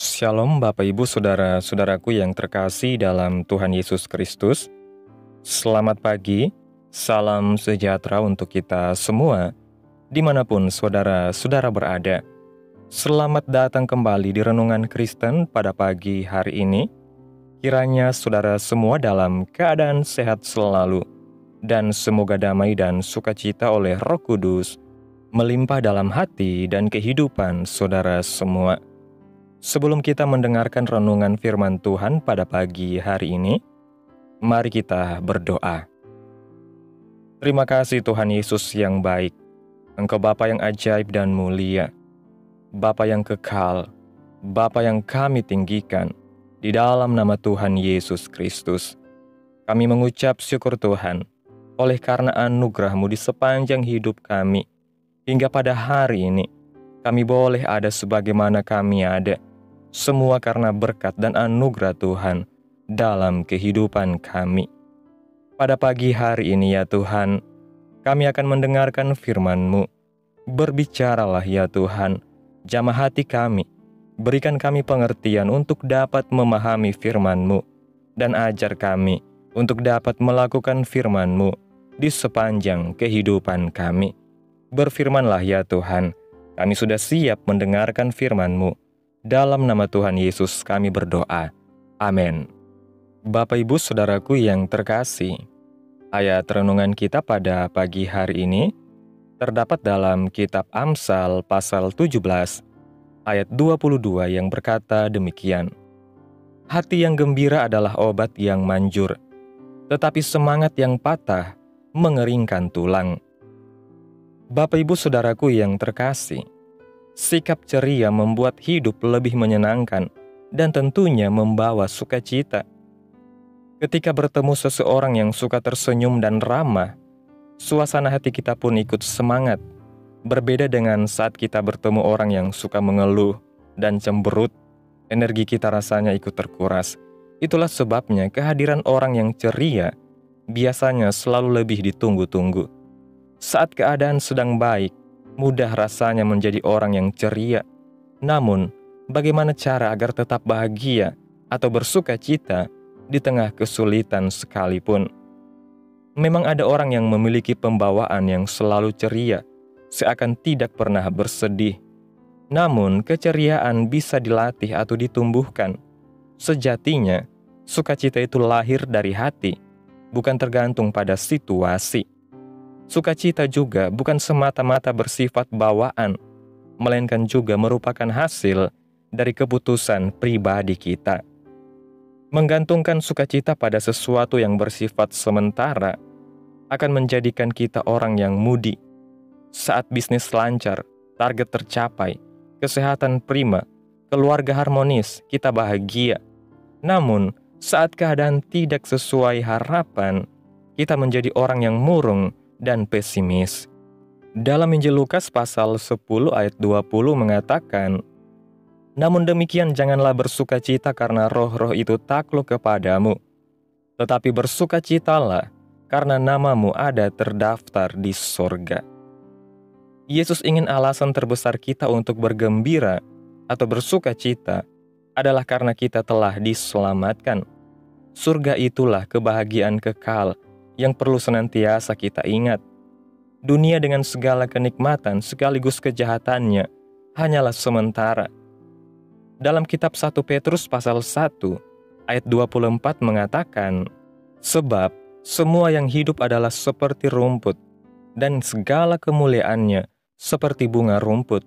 Shalom Bapak Ibu Saudara-saudaraku yang terkasih dalam Tuhan Yesus Kristus. Selamat pagi, salam sejahtera untuk kita semua, dimanapun saudara-saudara berada. Selamat datang kembali di Renungan Kristen pada pagi hari ini. Kiranya saudara semua dalam keadaan sehat selalu, dan semoga damai dan sukacita oleh Roh Kudus melimpah dalam hati dan kehidupan saudara semua. Sebelum kita mendengarkan renungan firman Tuhan pada pagi hari ini, mari kita berdoa. Terima kasih Tuhan Yesus yang baik, Engkau Bapa yang ajaib dan mulia, Bapa yang kekal, Bapa yang kami tinggikan, di dalam nama Tuhan Yesus Kristus. Kami mengucap syukur Tuhan, oleh karena anugerah-Mu di sepanjang hidup kami, hingga pada hari ini, kami boleh ada sebagaimana kami ada, semua karena berkat dan anugerah Tuhan dalam kehidupan kami. Pada pagi hari ini ya Tuhan, kami akan mendengarkan firman-Mu. Berbicaralah ya Tuhan, jamah hati kami, berikan kami pengertian untuk dapat memahami firman-Mu, dan ajar kami untuk dapat melakukan firman-Mu di sepanjang kehidupan kami. Berfirmanlah ya Tuhan, kami sudah siap mendengarkan firman-Mu. Dalam nama Tuhan Yesus kami berdoa. Amin. Bapak Ibu Saudaraku yang terkasih, ayat renungan kita pada pagi hari ini terdapat dalam kitab Amsal pasal 17 ayat 22 yang berkata demikian. Hati yang gembira adalah obat yang manjur, tetapi semangat yang patah mengeringkan tulang. Bapak Ibu Saudaraku yang terkasih, sikap ceria membuat hidup lebih menyenangkan dan tentunya membawa sukacita. Ketika bertemu seseorang yang suka tersenyum dan ramah, suasana hati kita pun ikut semangat. Berbeda dengan saat kita bertemu orang yang suka mengeluh dan cemberut, energi kita rasanya ikut terkuras. Itulah sebabnya kehadiran orang yang ceria biasanya selalu lebih ditunggu-tunggu. Saat keadaan sedang baik, mudah rasanya menjadi orang yang ceria. Namun, bagaimana cara agar tetap bahagia atau bersuka cita di tengah kesulitan sekalipun? Memang ada orang yang memiliki pembawaan yang selalu ceria, seakan tidak pernah bersedih. Namun, keceriaan bisa dilatih atau ditumbuhkan. Sejatinya, sukacita itu lahir dari hati, bukan tergantung pada situasi. Sukacita juga bukan semata-mata bersifat bawaan, melainkan juga merupakan hasil dari keputusan pribadi kita. Menggantungkan sukacita pada sesuatu yang bersifat sementara akan menjadikan kita orang yang mudi. Saat bisnis lancar, target tercapai, kesehatan prima, keluarga harmonis, kita bahagia. Namun, saat keadaan tidak sesuai harapan, kita menjadi orang yang murung dan pesimis. Dalam Injil Lukas pasal 10 ayat 20 mengatakan, namun demikian janganlah bersukacita karena roh-roh itu takluk kepadamu, tetapi bersukacitalah karena namamu ada terdaftar di sorga. Yesus ingin alasan terbesar kita untuk bergembira atau bersukacita adalah karena kita telah diselamatkan. Surga itulah kebahagiaan kekal yang perlu senantiasa kita ingat. Dunia dengan segala kenikmatan sekaligus kejahatannya hanyalah sementara. Dalam kitab 1 Petrus pasal 1 ayat 24 mengatakan, sebab semua yang hidup adalah seperti rumput, dan segala kemuliaannya seperti bunga rumput.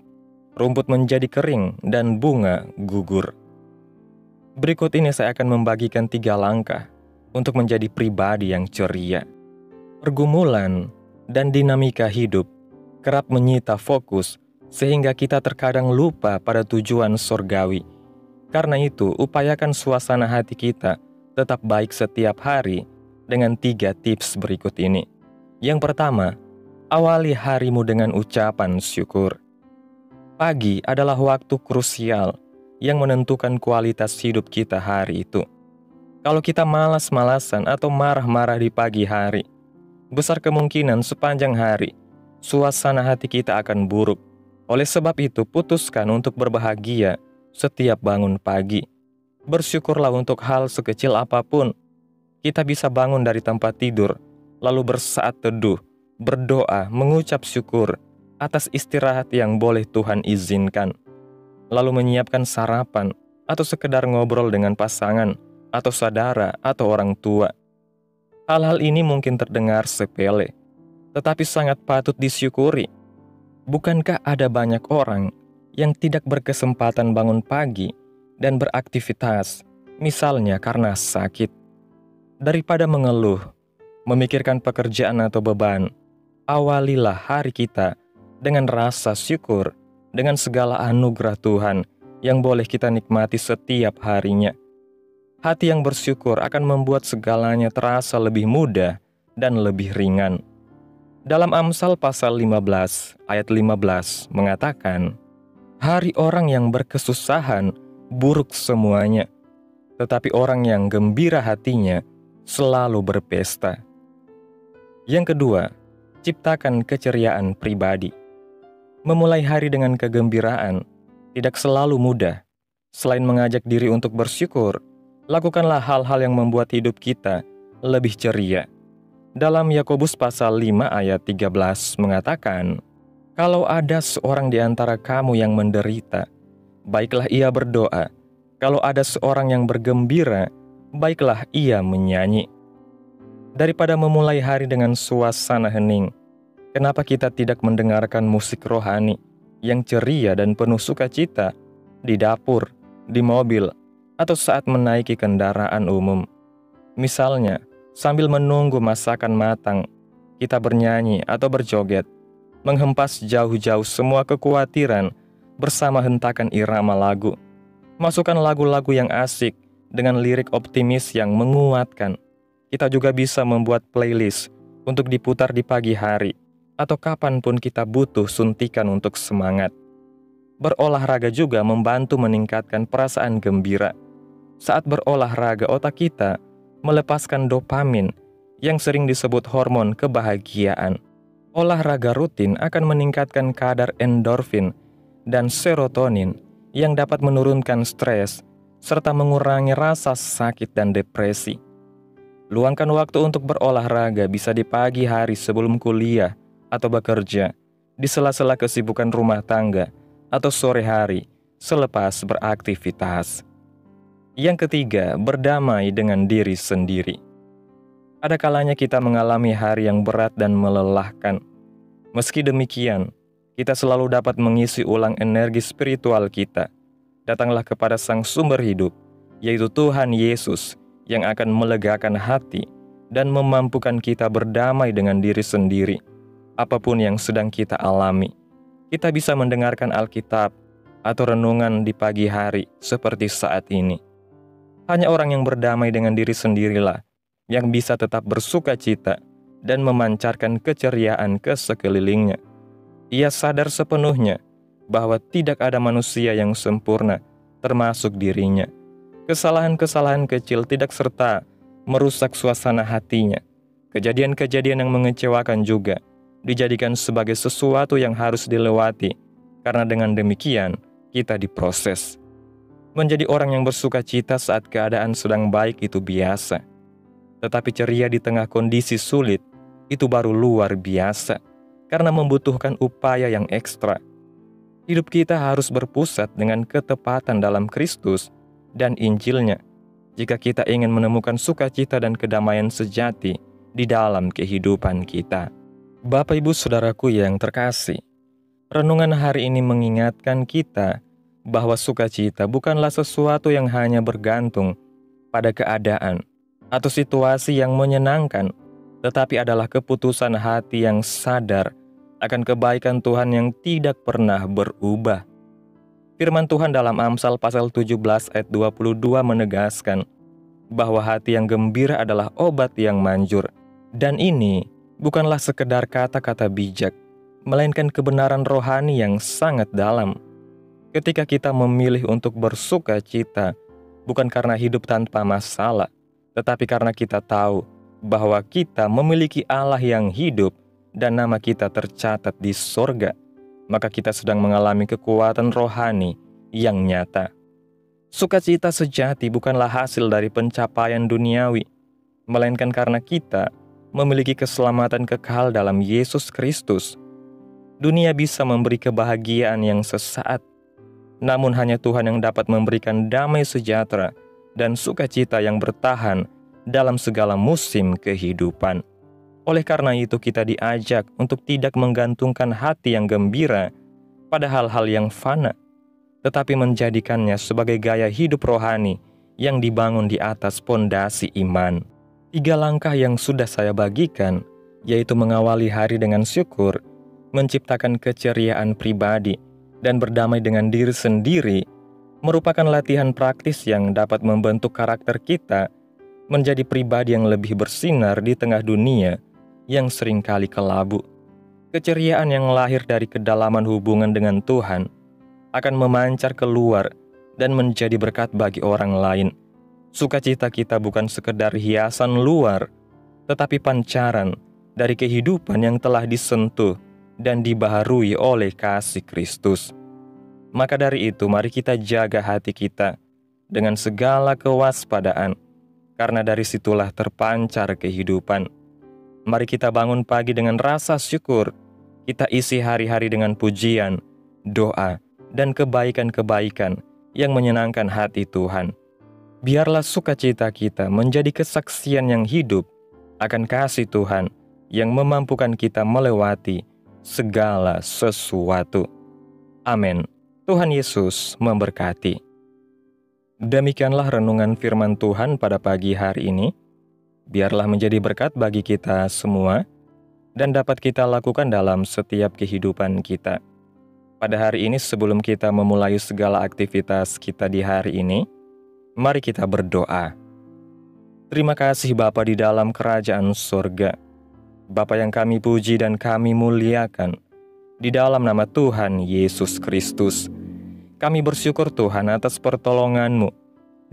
Rumput menjadi kering dan bunga gugur. Berikut ini saya akan membagikan 3 langkah untuk menjadi pribadi yang ceria. Pergumulan dan dinamika hidup kerap menyita fokus sehingga kita terkadang lupa pada tujuan sorgawi. Karena itu, upayakan suasana hati kita tetap baik setiap hari dengan 3 tips berikut ini. Yang pertama, awali harimu dengan ucapan syukur. Pagi adalah waktu krusial yang menentukan kualitas hidup kita hari itu. Kalau kita malas-malasan atau marah-marah di pagi hari, besar kemungkinan sepanjang hari, suasana hati kita akan buruk. Oleh sebab itu, putuskan untuk berbahagia setiap bangun pagi. Bersyukurlah untuk hal sekecil apapun. Kita bisa bangun dari tempat tidur, lalu bersaat teduh, berdoa, mengucap syukur atas istirahat yang boleh Tuhan izinkan. Lalu menyiapkan sarapan, atau sekedar ngobrol dengan pasangan, atau saudara, atau orang tua. Hal-hal ini mungkin terdengar sepele, tetapi sangat patut disyukuri. Bukankah ada banyak orang yang tidak berkesempatan bangun pagi dan beraktivitas, misalnya karena sakit? Daripada mengeluh, memikirkan pekerjaan atau beban, awalilah hari kita dengan rasa syukur, dengan segala anugerah Tuhan yang boleh kita nikmati setiap harinya. Hati yang bersyukur akan membuat segalanya terasa lebih mudah dan lebih ringan. Dalam Amsal pasal 15 ayat 15 mengatakan, "Hari orang yang berkesusahan buruk semuanya, tetapi orang yang gembira hatinya selalu berpesta." Yang kedua, ciptakan keceriaan pribadi. Memulai hari dengan kegembiraan tidak selalu mudah. Selain mengajak diri untuk bersyukur, lakukanlah hal-hal yang membuat hidup kita lebih ceria. Dalam Yakobus pasal 5 ayat 13 mengatakan, "Kalau ada seorang di antara kamu yang menderita, baiklah ia berdoa. Kalau ada seorang yang bergembira, baiklah ia menyanyi." Daripada memulai hari dengan suasana hening, kenapa kita tidak mendengarkan musik rohani yang ceria dan penuh sukacita di dapur, di mobil, atau saat menaiki kendaraan umum? Misalnya, sambil menunggu masakan matang, kita bernyanyi atau berjoget, menghempas jauh-jauh semua kekhawatiran bersama hentakan irama lagu. Masukkan lagu-lagu yang asik dengan lirik optimis yang menguatkan. Kita juga bisa membuat playlist untuk diputar di pagi hari, atau kapanpun kita butuh suntikan untuk semangat. Berolahraga juga membantu meningkatkan perasaan gembira. Saat berolahraga, otak kita melepaskan dopamin yang sering disebut hormon kebahagiaan. Olahraga rutin akan meningkatkan kadar endorfin dan serotonin yang dapat menurunkan stres serta mengurangi rasa sakit dan depresi. Luangkan waktu untuk berolahraga bisa di pagi hari sebelum kuliah atau bekerja, di sela-sela kesibukan rumah tangga, atau sore hari selepas beraktivitas. Yang ketiga, berdamai dengan diri sendiri. Ada kalanya kita mengalami hari yang berat dan melelahkan. Meski demikian, kita selalu dapat mengisi ulang energi spiritual kita. Datanglah kepada Sang Sumber Hidup, yaitu Tuhan Yesus, yang akan melegakan hati dan memampukan kita berdamai dengan diri sendiri, apapun yang sedang kita alami. Kita bisa mendengarkan Alkitab atau renungan di pagi hari seperti saat ini. Hanya orang yang berdamai dengan diri sendirilah yang bisa tetap bersuka cita dan memancarkan keceriaan ke sekelilingnya. Ia sadar sepenuhnya bahwa tidak ada manusia yang sempurna, termasuk dirinya. Kesalahan-kesalahan kecil tidak serta merusak suasana hatinya. Kejadian-kejadian yang mengecewakan juga dijadikan sebagai sesuatu yang harus dilewati, karena dengan demikian kita diproses. Menjadi orang yang bersuka cita saat keadaan sedang baik itu biasa, tetapi ceria di tengah kondisi sulit itu baru luar biasa, karena membutuhkan upaya yang ekstra. Hidup kita harus berpusat dengan ketepatan dalam Kristus dan Injilnya, jika kita ingin menemukan sukacita dan kedamaian sejati di dalam kehidupan kita. Bapak Ibu Saudaraku yang terkasih, renungan hari ini mengingatkan kita bahwa sukacita bukanlah sesuatu yang hanya bergantung pada keadaan atau situasi yang menyenangkan, tetapi adalah keputusan hati yang sadar akan kebaikan Tuhan yang tidak pernah berubah. Firman Tuhan dalam Amsal pasal 17 ayat 22 menegaskan bahwa hati yang gembira adalah obat yang manjur. Dan ini bukanlah sekedar kata-kata bijak, melainkan kebenaran rohani yang sangat dalam. Ketika kita memilih untuk bersuka cita, bukan karena hidup tanpa masalah, tetapi karena kita tahu bahwa kita memiliki Allah yang hidup dan nama kita tercatat di sorga, maka kita sedang mengalami kekuatan rohani yang nyata. Sukacita sejati bukanlah hasil dari pencapaian duniawi, melainkan karena kita memiliki keselamatan kekal dalam Yesus Kristus. Dunia bisa memberi kebahagiaan yang sesaat, namun hanya Tuhan yang dapat memberikan damai sejahtera dan sukacita yang bertahan dalam segala musim kehidupan. Oleh karena itu kita diajak untuk tidak menggantungkan hati yang gembira pada hal-hal yang fana, tetapi menjadikannya sebagai gaya hidup rohani yang dibangun di atas pondasi iman. 3 langkah yang sudah saya bagikan, yaitu mengawali hari dengan syukur, menciptakan keceriaan pribadi, dan berdamai dengan diri sendiri, merupakan latihan praktis yang dapat membentuk karakter kita menjadi pribadi yang lebih bersinar di tengah dunia yang seringkali kelabu. Keceriaan yang lahir dari kedalaman hubungan dengan Tuhan akan memancar keluar dan menjadi berkat bagi orang lain. Sukacita kita bukan sekedar hiasan luar, tetapi pancaran dari kehidupan yang telah disentuh dan dibaharui oleh kasih Kristus. Maka dari itu, mari kita jaga hati kita dengan segala kewaspadaan, karena dari situlah terpancar kehidupan. Mari kita bangun pagi dengan rasa syukur, kita isi hari-hari dengan pujian, doa, dan kebaikan-kebaikan yang menyenangkan hati Tuhan. Biarlah sukacita kita menjadi kesaksian yang hidup akan kasih Tuhan yang memampukan kita melewati segala sesuatu. Amin. Tuhan Yesus memberkati. Demikianlah renungan firman Tuhan pada pagi hari ini. Biarlah menjadi berkat bagi kita semua dan dapat kita lakukan dalam setiap kehidupan kita. Pada hari ini sebelum kita memulai segala aktivitas kita di hari ini, mari kita berdoa. Terima kasih Bapa di dalam kerajaan surga. Bapa yang kami puji dan kami muliakan. Di dalam nama Tuhan Yesus Kristus, kami bersyukur Tuhan atas pertolongan-Mu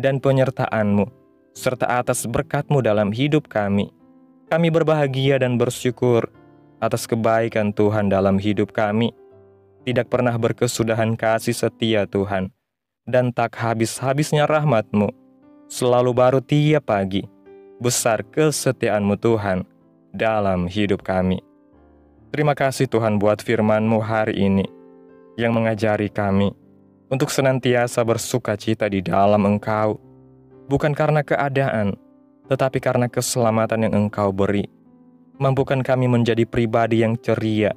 dan penyertaan-Mu, serta atas berkat-Mu dalam hidup kami. Kami berbahagia dan bersyukur atas kebaikan Tuhan dalam hidup kami. Tidak pernah berkesudahan kasih setia Tuhan, dan tak habis-habisnya rahmat-Mu. Selalu baru tiap pagi, besar kesetiaan-Mu Tuhan dalam hidup kami. Terima kasih Tuhan buat firman-Mu hari ini, yang mengajari kami untuk senantiasa bersukacita di dalam Engkau, bukan karena keadaan, tetapi karena keselamatan yang Engkau beri. Mampukan kami menjadi pribadi yang ceria,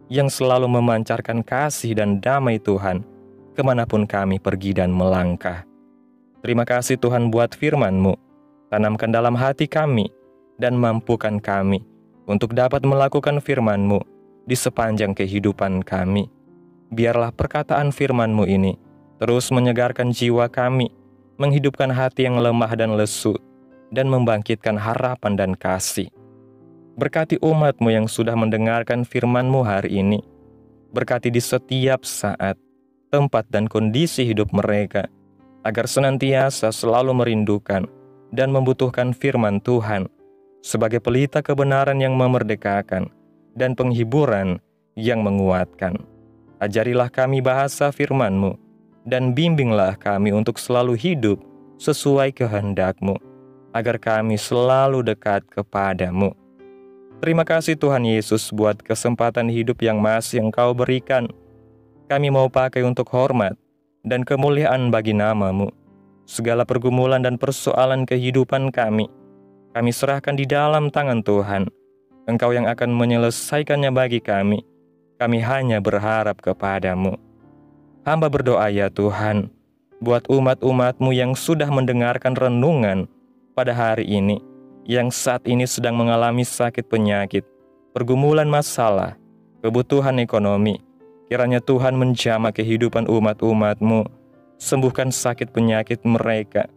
yang selalu memancarkan kasih dan damai Tuhan, kemanapun kami pergi dan melangkah. Terima kasih Tuhan buat firman-Mu, tanamkan dalam hati kami, dan mampukan kami untuk dapat melakukan firman-Mu di sepanjang kehidupan kami. Biarlah perkataan firman-Mu ini terus menyegarkan jiwa kami, menghidupkan hati yang lemah dan lesu, dan membangkitkan harapan dan kasih. Berkati umat-Mu yang sudah mendengarkan firman-Mu hari ini. Berkati di setiap saat, tempat dan kondisi hidup mereka, agar senantiasa selalu merindukan dan membutuhkan firman Tuhan sebagai pelita kebenaran yang memerdekakan dan penghiburan yang menguatkan. Ajarilah kami bahasa firman-Mu, dan bimbinglah kami untuk selalu hidup sesuai kehendak-Mu, agar kami selalu dekat kepada-Mu. Terima kasih Tuhan Yesus buat kesempatan hidup yang masih Engkau berikan. Kami mau pakai untuk hormat dan kemuliaan bagi nama-Mu. Segala pergumulan dan persoalan kehidupan kami serahkan di dalam tangan Tuhan. Engkau yang akan menyelesaikannya bagi kami. Kami hanya berharap kepada-Mu. Hamba berdoa ya Tuhan, buat umat-umat-Mu yang sudah mendengarkan renungan pada hari ini, yang saat ini sedang mengalami sakit penyakit, pergumulan masalah, kebutuhan ekonomi. Kiranya Tuhan menjamah kehidupan umat-umat-Mu, sembuhkan sakit penyakit mereka,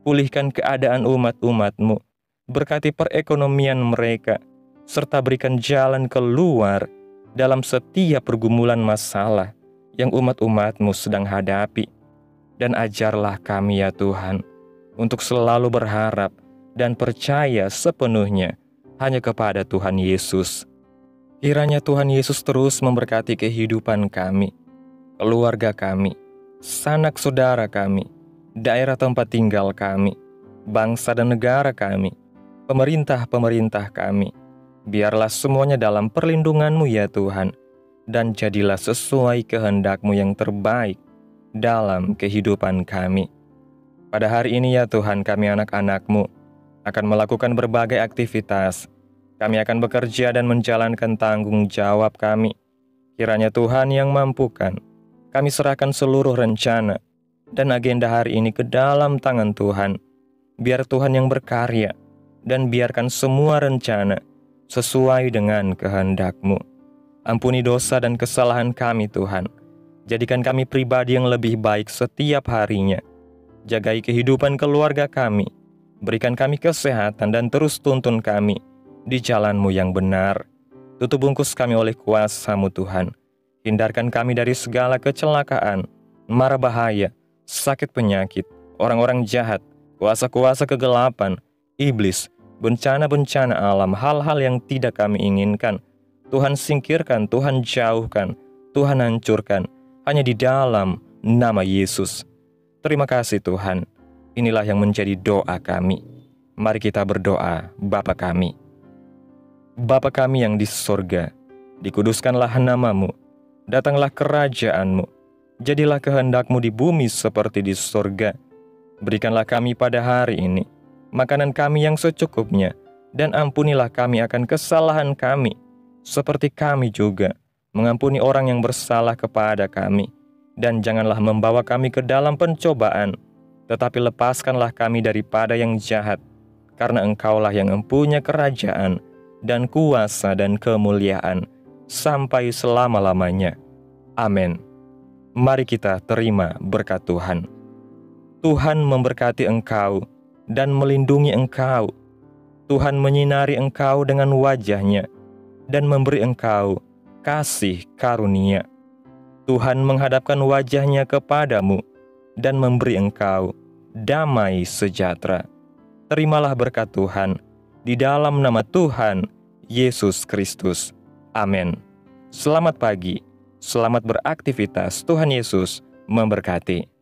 pulihkan keadaan umat-umat-Mu, berkati perekonomian mereka, serta berikan jalan keluar dalam setiap pergumulan masalah yang umat-umat-Mu sedang hadapi. Dan ajarlah kami ya Tuhan, untuk selalu berharap dan percaya sepenuhnya hanya kepada Tuhan Yesus. Kiranya Tuhan Yesus terus memberkati kehidupan kami, keluarga kami, sanak saudara kami, daerah tempat tinggal kami, bangsa dan negara kami, pemerintah-pemerintah kami. Biarlah semuanya dalam perlindungan-Mu ya Tuhan, dan jadilah sesuai kehendak-Mu yang terbaik dalam kehidupan kami. Pada hari ini ya Tuhan, kami anak-anak-Mu akan melakukan berbagai aktivitas. Kami akan bekerja dan menjalankan tanggung jawab kami. Kiranya Tuhan yang mampukan. Kami serahkan seluruh rencana dan agenda hari ini ke dalam tangan Tuhan. Biar Tuhan yang berkarya dan biarkan semua rencana sesuai dengan kehendak-Mu. Ampuni dosa dan kesalahan kami Tuhan. Jadikan kami pribadi yang lebih baik setiap harinya. Jagai kehidupan keluarga kami. Berikan kami kesehatan dan terus tuntun kami di jalan-Mu yang benar. Tutup bungkus kami oleh kuasa-Mu Tuhan. Hindarkan kami dari segala kecelakaan, mara bahaya, sakit penyakit, orang-orang jahat, kuasa-kuasa kegelapan, iblis, bencana-bencana alam, hal-hal yang tidak kami inginkan. Tuhan singkirkan, Tuhan jauhkan, Tuhan hancurkan, hanya di dalam nama Yesus. Terima kasih Tuhan. Inilah yang menjadi doa kami. Mari kita berdoa. Bapa kami. Bapa kami yang di sorga, dikuduskanlah nama-Mu, datanglah kerajaan-Mu, jadilah kehendak-Mu di bumi seperti di sorga. Berikanlah kami pada hari ini makanan kami yang secukupnya, dan ampunilah kami akan kesalahan kami, seperti kami juga mengampuni orang yang bersalah kepada kami. Dan janganlah membawa kami ke dalam pencobaan, tetapi lepaskanlah kami daripada yang jahat, karena Engkaulah yang mempunyai kerajaan, dan kuasa dan kemuliaan sampai selama-lamanya. Amin. Mari kita terima berkat Tuhan. Tuhan memberkati engkau dan melindungi engkau. Tuhan menyinari engkau dengan wajah-Nya dan memberi engkau kasih karunia. Tuhan menghadapkan wajah-Nya kepadamu dan memberi engkau damai sejahtera. Terimalah berkat Tuhan di dalam nama Tuhan Yesus Kristus. Amin. Selamat pagi, selamat beraktivitas. Tuhan Yesus memberkati.